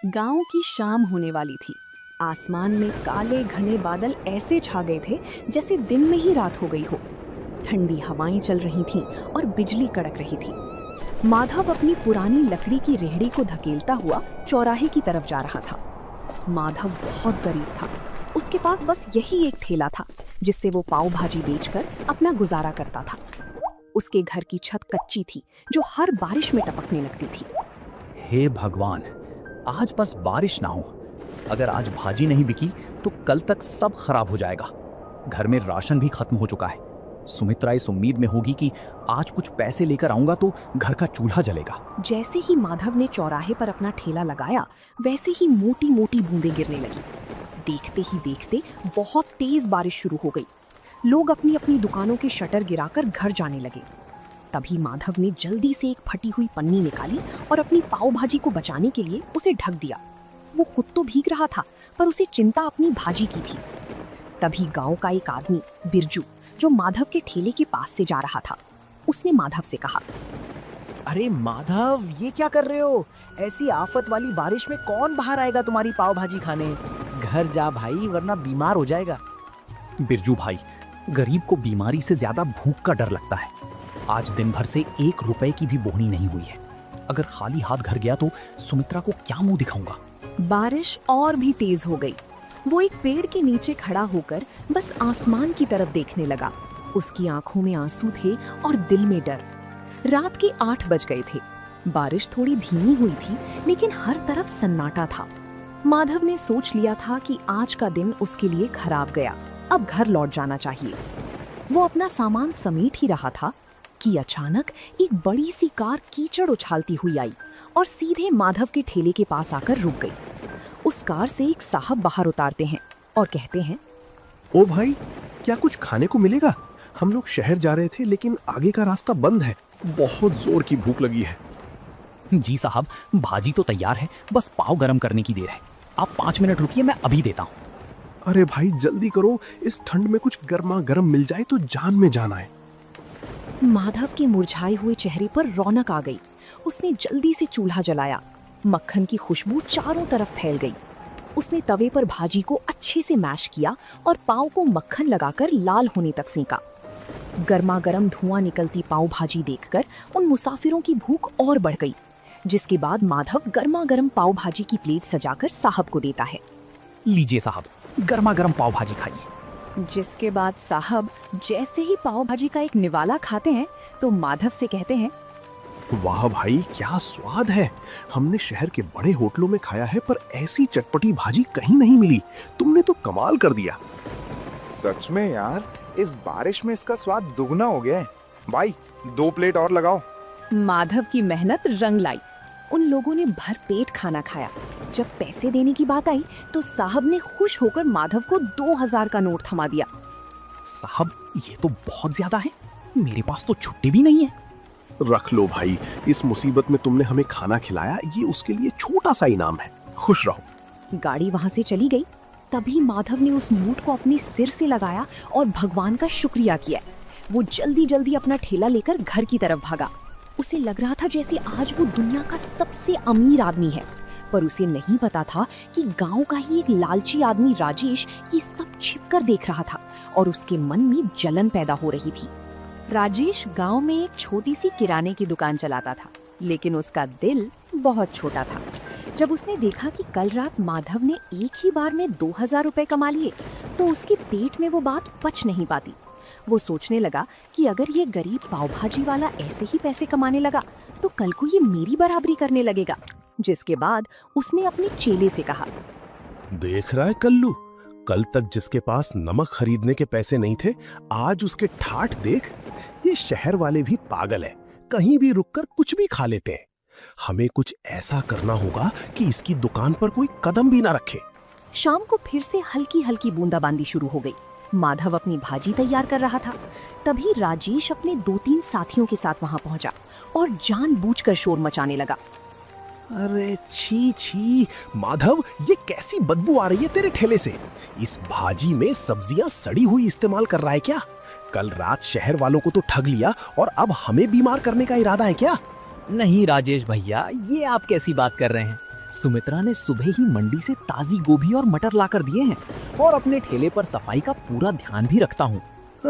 गांव की शाम होने वाली थी। आसमान में काले घने बादल ऐसे छा गए थे जैसे दिन में ही रात हो गई हो। ठंडी हवाएं चल रही थीं और बिजली कड़क रही थी। माधव अपनी पुरानी लकड़ी की रेहड़ी को धकेलता हुआ चौराहे की तरफ जा रहा था। माधव बहुत गरीब था। उसके पास बस यही एक ठेला था जिससे वो पाव भाजी बेचकर अपना गुजारा करता था। उसके घर की छत कच्ची थी जो हर बारिश में टपकने लगती थी। हे भगवान, आज बस बारिश ना हो। अगर आज भाजी नहीं बिकी तो कल तक सब खराब हो जाएगा। घर में राशन भी खत्म हो चुका है। सुमित्रा इस उम्मीद में होगी कि आज कुछ पैसे लेकर आऊंगा तो घर का चूल्हा जलेगा। जैसे ही माधव ने चौराहे पर अपना ठेला लगाया वैसे ही मोटी मोटी बूंदें गिरने लगी। देखते ही देखते बहुत तेज बारिश शुरू हो गई। लोग अपनी अपनी दुकानों के शटर गिराकर घर जाने लगे। तभी माधव ने जल्दी से एक फटी हुई पन्नी निकाली और अपनी पाव भाजी को बचाने के लिए उसे ढक दिया। वो खुद तो भीग रहा था पर उसे चिंता अपनी भाजी की थी। तभी गांव का एक आदमी बिरजू, जो माधव के ठेले के पास से जा रहा था, उसने माधव से कहा, अरे माधव, ये क्या कर रहे हो? ऐसी आफत वाली बारिश में कौन बाहर आएगा तुम्हारी पाव भाजी खाने? घर जा भाई, वरना बीमार हो जाएगा। बिरजू भाई, गरीब को बीमारी से ज्यादा भूख का डर लगता है। आज दिन भर से 1 रुपए की भी बोहनी नहीं हुई है। अगर खाली हाथ घर गया तो सुमित्रा को क्या मुंह दिखाऊंगा। बारिश और भी तेज हो गई। वो एक पेड़ के नीचे खड़ा होकर बस आसमान की तरफ देखने लगा। उसकी आंखों में आंसू थे और दिल में डर। रात के 8 बज गए थे। बारिश थोड़ी धीमी हुई थी लेकिन हर तरफ सन्नाटा था। माधव ने सोच लिया था कि आज का दिन उसके लिए खराब गया। अब घर लौट जाना चाहिए। वो अपना सामान समेट ही रहा था कि अचानक एक बड़ी सी कार कीचड़ उछालती हुई आई और सीधे माधव के ठेले के पास आकर रुक गई। उस कार से एक साहब बाहर उतारते हैं और कहते हैं, ओ भाई, क्या कुछ खाने को मिलेगा? हम लोग शहर जा रहे थे लेकिन आगे का रास्ता बंद है। बहुत जोर की भूख लगी है। जी साहब, भाजी तो तैयार है, बस पाव गरम करने की देर है। आप 5 मिनट रुकिए, मैं अभी देता हूँ। अरे भाई जल्दी करो, इस ठंड में कुछ गर्मा गर्म मिल जाए तो जान में जान आए। माधव के मुरझाए हुए चेहरे पर रौनक आ गई। उसने जल्दी से चूल्हा जलाया। मक्खन की खुशबू चारों तरफ फैल गई। उसने तवे पर भाजी को अच्छे से मैश किया और पाव को मक्खन लगाकर लाल होने तक सेंका। गर्मा गर्म धुआं निकलती पाव भाजी देखकर उन मुसाफिरों की भूख और बढ़ गई। जिसके बाद माधव गर्मा गर्म पाव भाजी की प्लेट सजाकर साहब को देता है। लीजिए साहब, गर्मा गर्म पाव भाजी खाइए। जिसके बाद साहब जैसे ही पाव भाजी का एक निवाला खाते हैं तो माधव से कहते हैं, वाह भाई, क्या स्वाद है। हमने शहर के बड़े होटलों में खाया है पर ऐसी चटपटी भाजी कहीं नहीं मिली। तुमने तो कमाल कर दिया। सच में यार, इस बारिश में इसका स्वाद दुगना हो गया है। भाई 2 प्लेट और लगाओ। माधव की मेहनत रंग लाई। उन लोगों ने भर पेट खाना खाया। जब पैसे देने की बात आई तो साहब ने खुश होकर माधव को 2000 का नोट थमा दिया। साहब, ये तो बहुत ज्यादा है। मेरे पास तो छुट्टी भी नहीं है। रख लो भाई, इस मुसीबत में तुमने हमें खाना खिलाया, ये उसके लिए छोटा सा इनाम है। खुश रहो। गाड़ी वहां से चली गई। तभी माधव ने उस नोट को अपने सिर से लगाया और भगवान का शुक्रिया किया। वो जल्दी जल्दी अपना ठेला लेकर घर की तरफ भागा। उसे लग रहा था जैसे आज वो दुनिया का सबसे अमीर आदमी है, पर उसे नहीं पता था कि गांव का ही एक लालची आदमी राजेश ये सब छिपकर देख रहा था और उसके मन में जलन पैदा हो रही थी। राजेश गांव में एक छोटी सी किराने की दुकान चलाता था, लेकिन उसका दिल बहुत छोटा था। जब उसने देखा कि कल रात माधव ने एक ही बार में 2000 रुपए कमा लिए तो उसके पेट में वो बात पच नहीं पाती। वो सोचने लगा कि अगर ये गरीब पाव भाजी वाला ऐसे ही पैसे कमाने लगा तो कल को ये मेरी बराबरी करने लगेगा। जिसके बाद उसने अपने चेले से कहा, देख रहा है कल्लू, कल तक जिसके पास नमक खरीदने के पैसे नहीं थे, आज उसके ठाठ देख। ये शहर वाले भी पागल है, कहीं भी रुककर कुछ भी खा लेते हैं। हमें कुछ ऐसा करना होगा कि इसकी दुकान पर कोई कदम भी ना रखे। शाम को फिर से हल्की हल्की बूंदाबांदी शुरू हो गई। माधव अपनी भाजी तैयार कर रहा था। तभी राजेश अपने 2-3 साथियों के साथ वहां पहुंचा और जानबूझकर शोर मचाने लगा। अरे छी छी माधव, ये कैसी बदबू आ रही है तेरे ठेले से? इस भाजी में सब्जियां सड़ी हुई इस्तेमाल कर रहा है क्या? कल रात शहर वालों को तो ठग लिया और अब हमें बीमार करने का इरादा है क्या? नहीं राजेश भैया, ये आप कैसी बात कर रहे हैं? सुमित्रा ने सुबह ही मंडी से ताजी गोभी और मटर लाकर दिए हैं और अपने ठेले पर सफाई का पूरा ध्यान भी रखता हूँ।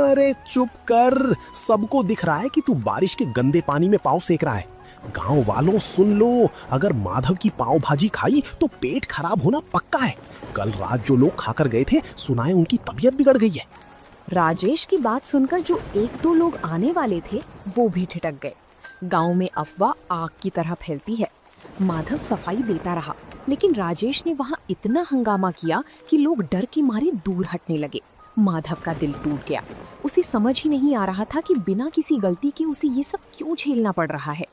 अरे चुप कर, सबको दिख रहा है कि तू बारिश के गंदे पानी में पाँव सेक रहा है। गांव वालों सुन लो, अगर माधव की पाव भाजी खाई तो पेट खराब होना पक्का है। कल रात जो लोग खाकर गए थे, सुना है उनकी तबीयत बिगड़ गई है। राजेश की बात सुनकर जो एक दो लोग आने वाले थे वो भी ठिठक गए। गांव में अफवाह आग की तरह फैलती है। माधव सफाई देता रहा, लेकिन राजेश ने वहां इतना हंगामा किया कि लोग डर के मारे दूर हटने लगे। माधव का दिल टूट गया। उसे समझ ही नहीं आ रहा था कि बिना किसी गलती के उसे ये सब क्यों झेलना पड़ रहा है।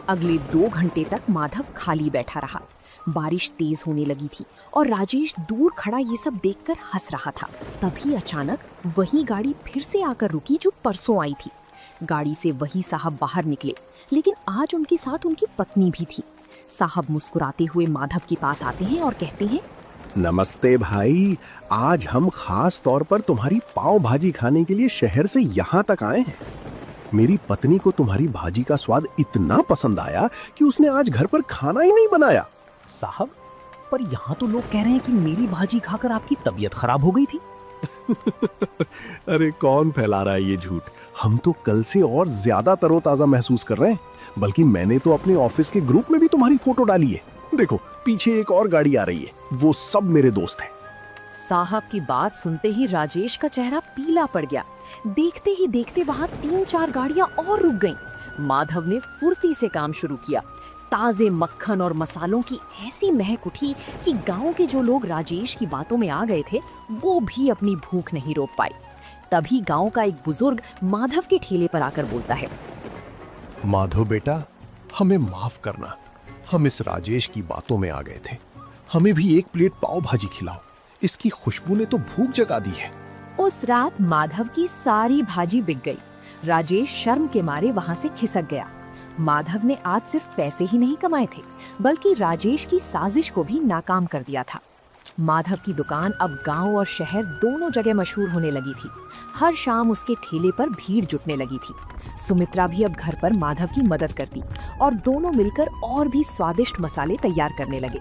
अगले 2 घंटे तक माधव खाली बैठा रहा। बारिश तेज होने लगी थी और राजेश दूर खड़ा ये सब देखकर हंस रहा था। तभी अचानक वही गाड़ी फिर से आकर रुकी जो परसों आई थी। गाड़ी से वही साहब बाहर निकले, लेकिन आज उनके साथ उनकी पत्नी भी थी। साहब मुस्कुराते हुए माधव के पास आते हैं और कहते हैं, नमस्ते भाई, आज हम खास तौर पर तुम्हारी पाव भाजी खाने के लिए शहर से यहाँ तक आए हैं। मेरी पत्नी को तुम्हारी भाजी का स्वाद इतना पसंद आया कि उसने आज घर पर खाना ही नहीं बनाया। साहब, पर यहाँ तो लोग कह रहे हैं कि मेरी भाजी खाकर आपकी तबीयत खराब हो गई थी। अरे कौन फैला रहा है ये झूठ? हम तो कल से और ज्यादा तरोताजा महसूस कर रहे हैं। बल्कि मैंने तो अपने ऑफिस के ग्रुप में भी तुम्हारी फोटो डाली है। देखो, पीछे एक और गाड़ी आ रही है, वो सब मेरे दोस्त हैं। साहब की बात सुनते ही राजेश का चेहरा पीला पड़ गया। देखते ही देखते वहां 3-4 गाड़ियां और रुक गईं। माधव ने फुर्ती से काम शुरू किया। ताजे मक्खन और मसालों की ऐसी महक उठी कि गांव के जो लोग राजेश की बातों में आ गए थे वो भी अपनी भूख नहीं रोक पाए। तभी गांव का एक बुजुर्ग माधव के ठेले पर आकर बोलता है, माधव बेटा, हमें माफ करना, हम इस राजेश की बातों में आ गए थे। हमें भी एक प्लेट पाव भाजी खिलाओ, इसकी खुशबू ने तो भूख जगा दी है। उस रात माधव की सारी भाजी बिक गई। राजेश शर्म के मारे वहां से खिसक गया। माधव ने आज सिर्फ पैसे ही नहीं कमाए थे, बल्कि राजेश की साजिश को भी नाकाम कर दिया था। माधव की दुकान अब गांव और शहर दोनों जगह मशहूर होने लगी थी। हर शाम उसके ठेले पर भीड़ जुटने लगी थी। सुमित्रा भी अब घर पर माधव की मदद करती और दोनों मिलकर और भी स्वादिष्ट मसाले तैयार करने लगे।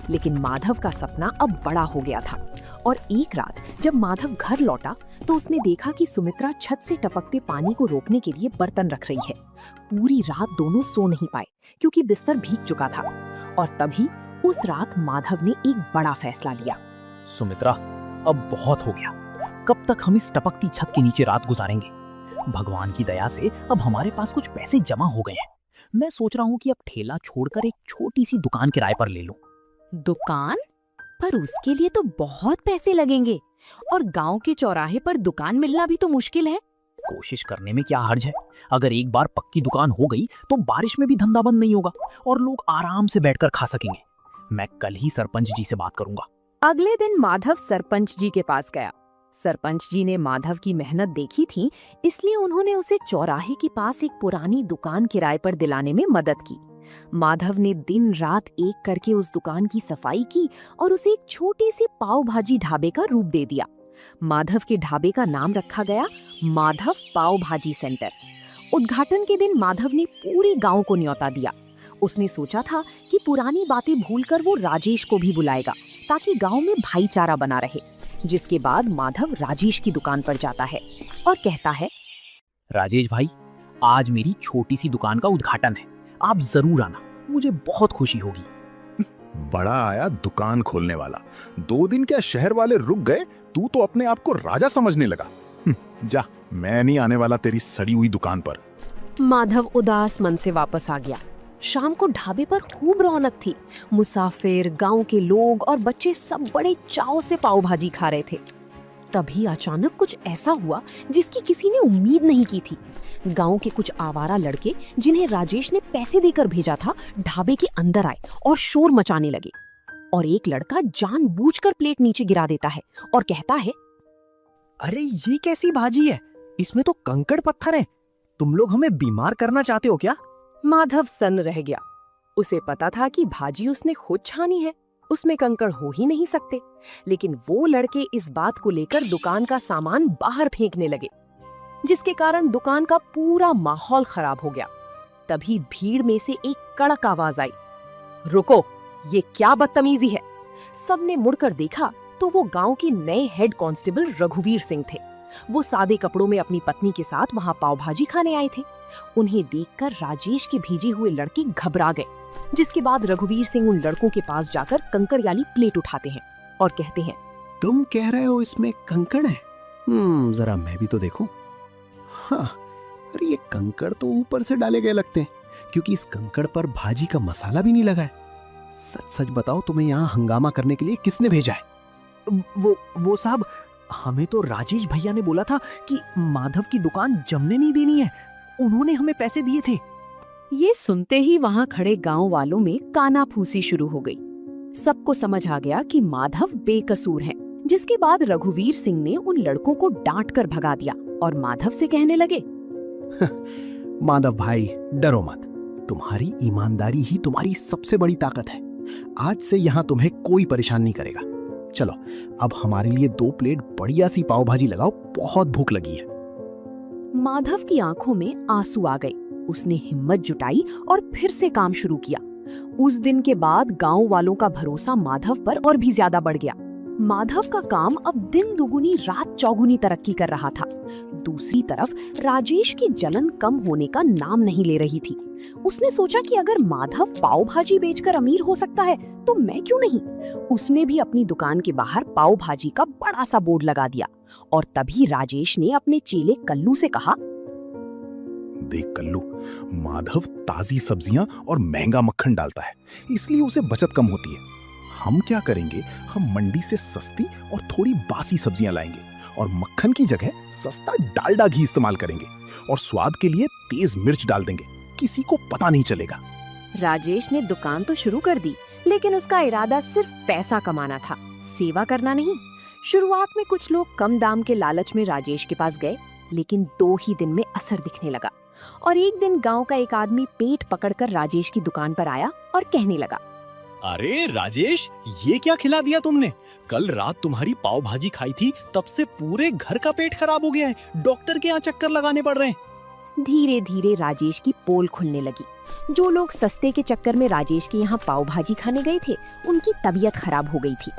लेकिन माधव का सपना अब बड़ा हो गया था और एक रात जब माधव घर लौटा तो उसने देखा कि सुमित्रा छत से टपकते पानी को रोकने के लिए बर्तन रख रही है। पूरी रात दोनों सो नहीं पाए क्योंकि बिस्तर भीग चुका था। और तभी उस रात माधव ने एक बड़ा फैसला लिया। सुमित्रा, अब बहुत हो गया। कब तक हम इस टपकती छत के नीचे रात गुजारेंगे? भगवान की दया से अब हमारे पास कुछ पैसे जमा हो गए हैं। मैं सोच रहा हूँ कि अब ठेला छोड़कर एक छोटी सी दुकान किराए पर ले लूं। दुकान? पर उसके लिए तो बहुत पैसे लगेंगे और गांव के चौराहे पर दुकान मिलना भी तो मुश्किल है। कोशिश करने में क्या हर्ज है? अगर एक बार पक्की दुकान हो गई तो बारिश में भी धंधा बंद नहीं होगा और लोग आराम से बैठकर खा सकेंगे। मैं कल ही सरपंच जी से बात करूंगा। अगले दिन माधव सरपंच जी के पास गया। सरपंच जी ने माधव की मेहनत देखी थी, इसलिए उन्होंने उसे चौराहे के पास एक पुरानी दुकान किराए पर दिलाने में मदद की। माधव ने दिन रात एक करके उस दुकान की सफाई की और उसे एक छोटी सी पाव भाजी ढाबे का रूप दे दिया। माधव के ढाबे का नाम रखा गया माधव पाव भाजी सेंटर। उद्घाटन के दिन माधव ने पूरे गांव को न्योता दिया। उसने सोचा था कि पुरानी बातें भूलकर वो राजेश को भी बुलाएगा ताकि गांव में भाईचारा बना रहे। जिसके बाद माधव राजेश की दुकान पर जाता है और कहता है, राजेश भाई, आज मेरी छोटी सी दुकान का उद्घाटन है, आप जरूर आना, मुझे बहुत खुशी होगी। बड़ा आया दुकान खोलने वाला। 2 दिन क्या शहर वाले रुक गए, तू तो अपने आप को राजा समझने लगा। जा, मैं नहीं आने वाला तेरी सड़ी हुई दुकान पर। माधव उदास मन से वापस आ गया। शाम को ढाबे पर खूब रौनक थी। मुसाफिर, गांव के लोग और बच्चे सब बड़े चाव से पाव भाजी खा रहे थे। तभी अचानक कुछ ऐसा हुआ जिसकी किसी ने उम्मीद नहीं की थी। गांव के कुछ आवारा लड़के, जिन्हें राजेश ने पैसे देकर भेजा था, ढाबे के अंदर आए और शोर मचाने लगे। और एक लड़का जानबूझकर प्लेट नीचे गिरा देता है और कहता है, अरे ये कैसी भाजी है? इसमें तो कंकड़ पत्थर हैं। तुम लोग हमें बीमार करना चाहते हो क्या? माधव सन्न रह गया। उसे पता था कि भाजी उसने खुद छानी है, उसमें कंकड़ हो ही नहीं सकते। लेकिन वो लड़के इस बात को लेकर दुकान का सामान बाहर फेंकने लगे, जिसके कारण दुकान का पूरा माहौल खराब हो गया। तभी भीड़ में से एक कड़क आवाज आई, रुको, ये क्या बदतमीजी है। सबने मुड़कर देखा तो वो गांव के नए हेड कांस्टेबल रघुवीर सिंह थे। वो सादे कपड़ों में अपनी पत्नी के साथ वहां पाव भाजी खाने आए थे। उन्हें देखकर राजेश के भेजे हुए लड़के घबरा गए, जिसके बाद रघुवीर सिंह उन लड़कों के पास जाकर कंकड़ वाली प्लेट उठाते हैं और कहते हैं, तुम कह रहे हो इसमें कंकड़ है? जरा मैं भी तो देखूं। हाँ, अरे ये कंकड़ तो ऊपर से डाले गए लगते हैं, क्योंकि इस कंकड़ पर भाजी का मसाला भी नहीं लगा है। सच सच बताओ, तुम्हें यहाँ हंगामा करने के लिए किसने भेजा है? वो साहब, हमें तो राजेश भैया ने बोला था कि माधव की दुकान जमने नहीं देनी है। उन्होंने हमें पैसे दिए थे। ये सुनते ही वहां खड़े गांव वालों में कानाफूसी शुरू हो गई। सबको समझ आ गया कि माधव बेकसूर है, जिसके बाद रघुवीर सिंह ने उन लड़कों को डांट कर भगा दिया और माधव से कहने लगे, माधव भाई, डरो मत। तुम्हारी ईमानदारी ही तुम्हारी सबसे बड़ी ताकत है। आज से यहाँ तुम्हें कोई परेशान नहीं करेगा। चलो, अब हमारे लिए 2 प्लेट बढ़िया सी पाव भाजी लगाओ, बहुत भूख लगी है। माधव की आंखों में आंसू आ गए। उसने हिम्मत जुटाई और फिर से काम शुरू किया। उस दिन के बाद गांव वालों का भरोसा माधव पर और भी ज्यादा बढ़ गया। माधव का काम अब दिन दुगुनी रात चौगुनी तरक्की कर रहा था। दूसरी तरफ राजेश की जलन कम होने का नाम नहीं ले रही थी। उसने सोचा कि अगर माधव पाव भाजी बेचकर अमीर हो सकता है तो मैं क्यों नहीं। उसने भी अपनी दुकान के बाहर पाव भाजी का बड़ा सा बोर्ड लगा दिया और तभी राजेश ने अपने चेले कल्लू से कहा, देख कल्लू, माधव ताजी सब्जियां और महंगा मक्खन डालता है, इसलिए उसे बचत कम होती है। हम क्या करेंगे, हम मंडी से सस्ती और थोड़ी बासी सब्जियां लाएंगे और मक्खन की जगह सस्ता डालडा घी इस्तेमाल करेंगे और स्वाद के लिए तेज मिर्च डाल देंगे। किसी को पता नहीं चलेगा। राजेश ने दुकान तो शुरू कर दी, लेकिन उसका इरादा सिर्फ पैसा कमाना था, सेवा करना नहीं। शुरुआत में कुछ लोग कम दाम के लालच में राजेश के पास गए, लेकिन 2 ही दिन में असर दिखने लगा। और एक दिन गांव का एक आदमी पेट पकड़कर राजेश की दुकान पर आया और कहने लगा, अरे राजेश, ये क्या खिला दिया तुमने? कल रात तुम्हारी पाव भाजी खाई थी, तब से पूरे घर का पेट खराब हो गया है। डॉक्टर के यहाँ चक्कर लगाने पड़ रहे हैं। धीरे धीरे राजेश की पोल खुलने लगी। जो लोग सस्ते के चक्कर में राजेश के यहाँ पाव भाजी खाने गए थे, उनकी तबीयत खराब हो गई थी।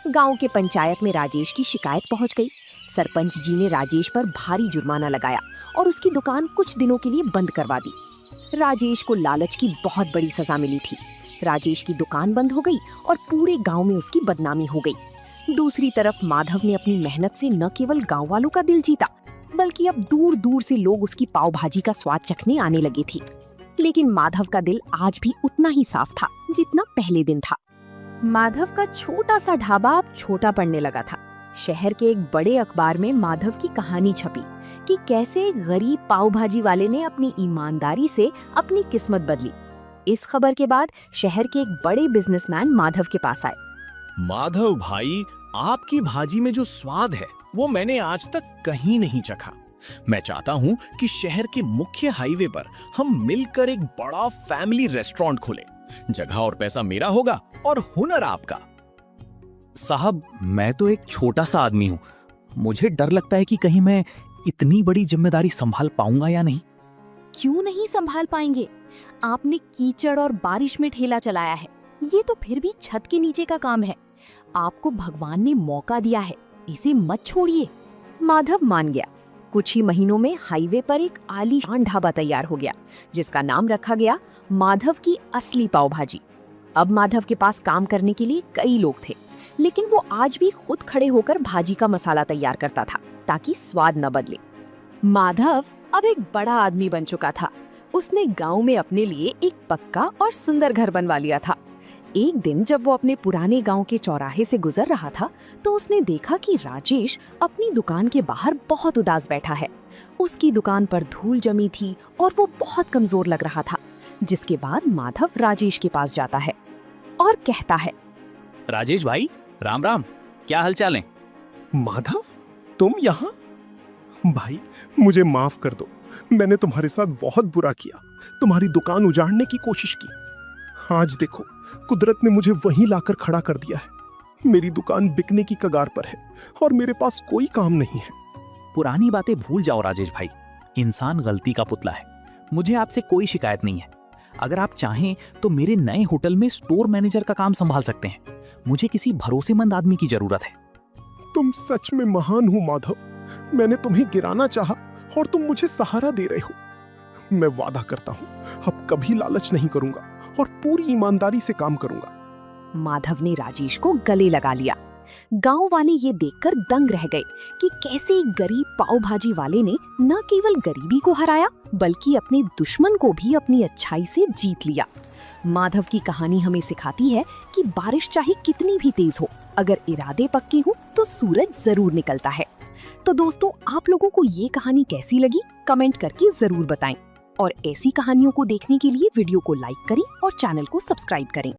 गांव के पंचायत में राजेश की शिकायत पहुंच गई। सरपंच जी ने राजेश पर भारी जुर्माना लगाया और उसकी दुकान कुछ दिनों के लिए बंद करवा दी। राजेश को लालच की बहुत बड़ी सजा मिली थी। राजेश की दुकान बंद हो गई और पूरे गांव में उसकी बदनामी हो गई। दूसरी तरफ माधव ने अपनी मेहनत से न केवल गांव वालों का दिल जीता, बल्कि अब दूर दूर से लोग उसकी पाव भाजी का स्वाद चखने आने लगे थे। लेकिन माधव का दिल आज भी उतना ही साफ था जितना पहले दिन था। माधव का छोटा सा ढाबा अब छोटा पड़ने लगा था। शहर के एक बड़े अखबार में माधव की कहानी छपी कि कैसे एक गरीब पाव भाजी वाले ने अपनी ईमानदारी से अपनी किस्मत बदली। इस खबर के बाद शहर के एक बड़े बिजनेसमैन माधव के पास आए। माधव भाई, आपकी भाजी में जो स्वाद है वो मैंने आज तक कहीं नहीं चखा। मैं चाहता हूँ कि शहर के मुख्य हाईवे पर हम मिलकर एक बड़ा फैमिली रेस्टोरेंट खोलें। जगह और पैसा मेरा होगा और हुनर आपका। साहब, मैं तो एक छोटा सा आदमी हूँ। मुझे डर लगता है कि कहीं मैं इतनी बड़ी जिम्मेदारी संभाल पाऊंगा या नहीं। क्यों नहीं संभाल पाएंगे? आपने कीचड़ और बारिश में ठेला चलाया है। ये तो फिर भी छत के नीचे का काम है। आपको भगवान ने मौका दिया है, इसे मत छोड़िए। माधव मान गया। कुछ ही महीनों में हाईवे पर एक आलीशान ढाबा तैयार हो गया, जिसका नाम रखा गया माधव की असली पाव भाजी। अब माधव के पास काम करने के लिए कई लोग थे, लेकिन वो आज भी खुद खड़े होकर भाजी का मसाला तैयार करता था ताकि स्वाद न बदले। माधव अब एक बड़ा आदमी बन चुका था। उसने गांव में अपने लिए एक पक्का और सुंदर घर बनवा लिया था। एक दिन जब वो अपने पुराने गांव के चौराहे से गुजर रहा था, तो उसने देखा कि राजेश अपनी दुकान के बाहर बहुत उदास बैठा है। उसकी दुकान पर धूल जमी थी और वो बहुत कमजोर लग रहा था। जिसके बाद माधव राजेश के पास जाता है और कहता है, राजेश भाई, राम राम, क्या हालचाल है? माधव, तुम यहाँ? भाई, मुझे माफ कर दो। मैंने तुम्हारे साथ बहुत बुरा किया, तुम्हारी दुकान उजाड़ने की कोशिश की। आज देखो, कुदरत ने मुझे वहीं लाकर खड़ा कर दिया है। मेरी दुकान बिकने की कगार पर है और मेरे पास कोई काम नहीं है। पुरानी बातें भूल जाओ राजेश भाई। इंसान गलती का पुतला है। मुझे आपसे कोई शिकायत नहीं है। अगर आप चाहें तो मेरे नए होटल में स्टोर मैनेजर का काम संभाल सकते हैं। मुझे किसी भरोसेमंद आदमी की जरूरत है। तुम सच में महान हो माधव। मैंने तुम्हें गिराना चाहा और तुम मुझे सहारा दे रहे हो। मैं वादा करता हूँ अब कभी लालच नहीं करूंगा और पूरी ईमानदारी से काम करूंगा। माधव ने राजेश को गले लगा लिया। गांव वाले ये देखकर दंग रह गए कि कैसे एक गरीब पाव भाजी वाले ने न केवल गरीबी को हराया बल्कि अपने दुश्मन को भी अपनी अच्छाई से जीत लिया। माधव की कहानी हमें सिखाती है कि बारिश चाहे कितनी भी तेज हो, अगर इरादे पक्के हो तो सूरज जरूर निकलता है। तो दोस्तों, आप लोगों को ये कहानी कैसी लगी कमेंट करके जरूर बताएं और ऐसी कहानियों को देखने के लिए वीडियो को लाइक करें और चैनल को सब्सक्राइब करें।